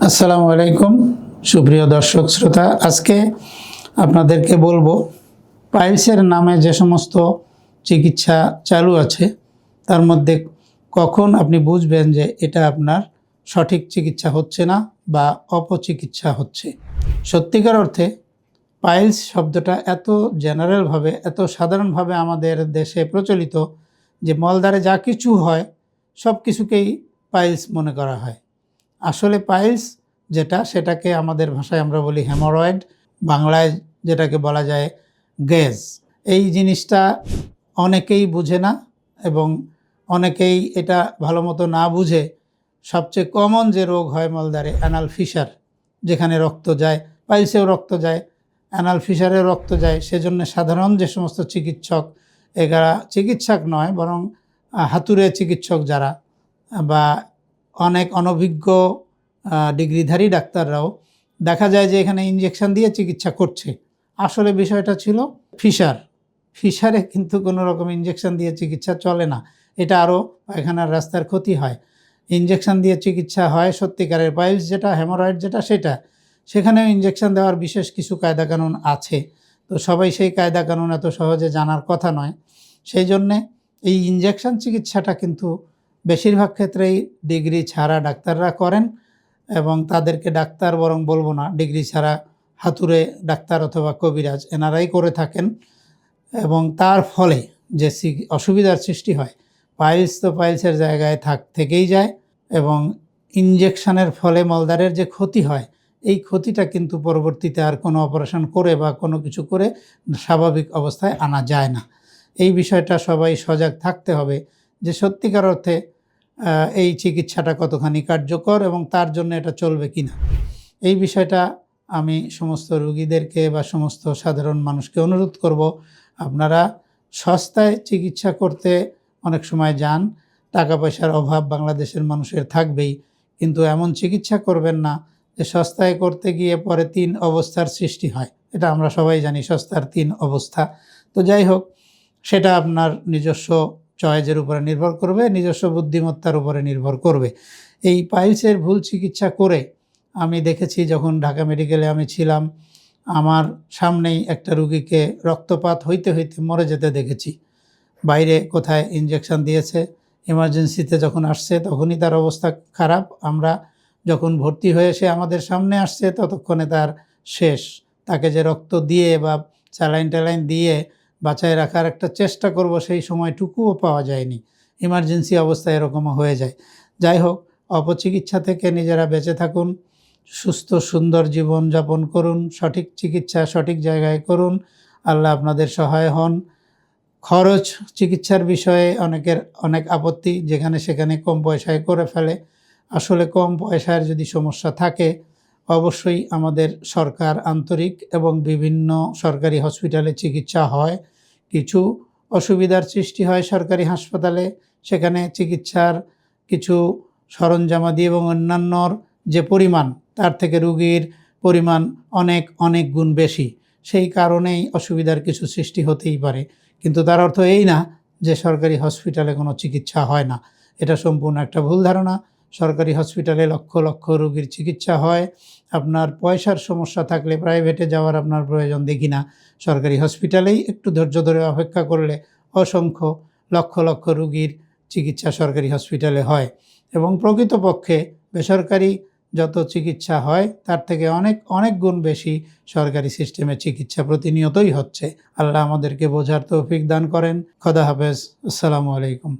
আসসালামু আলাইকুম সুপ্রিয় দর্শক শ্রোতা, আজকে আপনাদেরকে বলবো পাইলসের নামে যে সমস্ত চিকিৎসা চালু আছে তার মধ্যে কখন আপনি বুঝবেন যে এটা আপনার সঠিক চিকিৎসা হচ্ছে না বা অপচিকিৎসা হচ্ছে। সত্যিকার অর্থে পাইলস শব্দটা এত জেনারেলভাবে, এত সাধারণভাবে আমাদের দেশে প্রচলিত যে মলদ্বারে যা কিছু হয় সব কিছুকেই পাইলস মনে করা হয়। আসলে পাইলস যেটা, সেটাকে আমাদের ভাষায় আমরা বলি হেমোরয়েড, বাংলায় যেটাকে বলা যায় গ্যাস। এই জিনিসটা অনেকেই বুঝে না এবং অনেকেই এটা ভালো মতো না বুঝে সবচেয়ে কমন যে রোগ হয় মলদ্বারে অ্যানাল ফিসার, যেখানে রক্ত যায়, পাইলসেও রক্ত যায়, অ্যানাল ফিসারেও রক্ত যায়। সেজন্য সাধারণ যে সমস্ত চিকিৎসক, এরা চিকিৎসক নয় বরং হাতুড়ে চিকিৎসক যারা বা অনেক অনভিজ্ঞ ডিগ্রিধারী ডাক্তাররাও দেখা যায় যে এখানে ইঞ্জেকশন দিয়ে চিকিৎসা করছে। আসলে বিষয়টা ছিল ফিসারে কিন্তু কোনো রকম ইঞ্জেকশন দিয়ে চিকিৎসা চলে না। এটা আরও পায়খানার রাস্তার ক্ষতি হয়। ইঞ্জেকশন দিয়ে চিকিৎসা হয় সত্যিকারের পাইলস যেটা, হেমোরয়েড যেটা, সেখানেও ইঞ্জেকশন দেওয়ার বিশেষ কিছু কায়দাকানুন আছে। তো সবাই সেই কায়দাকানুন এত সহজে জানার কথা নয়। সেই জন্যে এই ইঞ্জেকশন চিকিৎসাটা কিন্তু বেশিরভাগ ক্ষেত্রেই ডিগ্রি ছাড়া ডাক্তাররা করেন এবং তাদেরকে ডাক্তার বরং বলবো না, ডিগ্রি ছাড়া হাতুড়ে ডাক্তার অথবা কবিরাজ এনারাই করে থাকেন। এবং তার ফলে যে অসুবিধার সৃষ্টি হয়, পাইলস তো পাইলসের জায়গায় থেকেই যায় এবং ইঞ্জেকশনের ফলে মলদ্বারের যে ক্ষতি হয়, এই ক্ষতিটা কিন্তু পরবর্তীতে আর কোনো অপারেশন করে বা কোনো কিছু করে স্বাভাবিক অবস্থায় আনা যায় না। এই বিষয়টা সবাই সজাগ থাকতে হবে যে সত্যিকার অর্থে এই চিকিৎসাটা কতখানি কার্যকর এবং তার জন্য এটা চলবে কিনা। এই বিষয়টা আমি সমস্ত রোগীদেরকে বা সমস্ত সাধারণ মানুষকে অনুরোধ করব, আপনারা সস্তায় চিকিৎসা করতে অনেক সময় যান। টাকা পয়সার অভাব বাংলাদেশের মানুষের থাকবেই, কিন্তু এমন চিকিৎসা করবেন না যে সস্তায় করতে গিয়ে পরে 3 অবস্থার সৃষ্টি হয়। এটা আমরা সবাই জানি, সস্তার 3 অবস্থা। তো যাই হোক, সেটা আপনার নিজস্ব চয়েসের উপরে নির্ভর করবে, নিজস্ব বুদ্ধিমত্তার উপরে নির্ভর করবে। এই পাইলসের ভুল চিকিৎসা করে আমি দেখেছি, যখন ঢাকা মেডিকেলে আমি ছিলাম, আমার সামনেই একটা রুগীকে রক্তপাত হইতে হইতে মরে যেতে দেখেছি। বাইরে কোথায় ইঞ্জেকশন দিয়েছে, ইমার্জেন্সিতে যখন আসছে তখনই তার অবস্থা খারাপ। আমরা যখন ভর্তি হয়ে সে আমাদের সামনে আসছে ততক্ষণে তার শেষ। তাকে যে রক্ত দিয়ে বা স্যালাইন দিয়ে বাঁচায় রাখার একটা চেষ্টা করব, সেই সময়টুকুও পাওয়া যায়নি। ইমার্জেন্সি অবস্থায় এরকমও হয়ে যায়। যাই হোক, অপচিকিৎসা থেকে নিজেরা বেঁচে থাকুন, সুস্থ সুন্দর জীবন যাপন করুন, সঠিক চিকিৎসা সঠিক জায়গায় করুন, আল্লাহ আপনাদের সহায় হন। খরচ চিকিৎসার বিষয়ে অনেকের অনেক আপত্তি, যেখানে সেখানে কম পয়সায় করে ফেলে। আসলে কম পয়সার যদি সমস্যা থাকে, অবশ্যই আমাদের সরকার আন্তরিক এবং বিভিন্ন সরকারি হসপিটালে চিকিৎসা হয়। কিছু অসুবিধার সৃষ্টি হয় সরকারি হাসপাতালে, সেখানে চিকিৎসার কিছু সরঞ্জামাদি এবং অন্যান্যর যে পরিমাণ, তার থেকে রোগীর পরিমাণ অনেক অনেক গুণ বেশি। সেই কারণেই অসুবিধার কিছু সৃষ্টি হতেই পারে, কিন্তু তার অর্থ এই না যে সরকারি হসপিটালে কোনো চিকিৎসা হয় না। এটা সম্পূর্ণ একটা ভুল ধারণা। সরকারি হসপিটালে লক্ষ লক্ষ রোগীর চিকিৎসা হয়। আপনার পয়সার সমস্যা থাকলে প্রাইভেটে যাওয়ার আপনার প্রয়োজন দেখি না। সরকারি হসপিটালেই একটু ধৈর্য ধরে অপেক্ষা করলে অসংখ্য লক্ষ লক্ষ রোগীর চিকিৎসা সরকারি হসপিটালে হয় এবং প্রকৃতপক্ষে বেসরকারি যত চিকিৎসা হয় তার থেকে অনেক অনেক গুণ বেশি সরকারি সিস্টেমে চিকিৎসা প্রতিনিয়তই হচ্ছে। আল্লাহ আমাদেরকে বোঝার তৌফিক দান করেন। খোদা হাফেজ। আসসালামু আলাইকুম।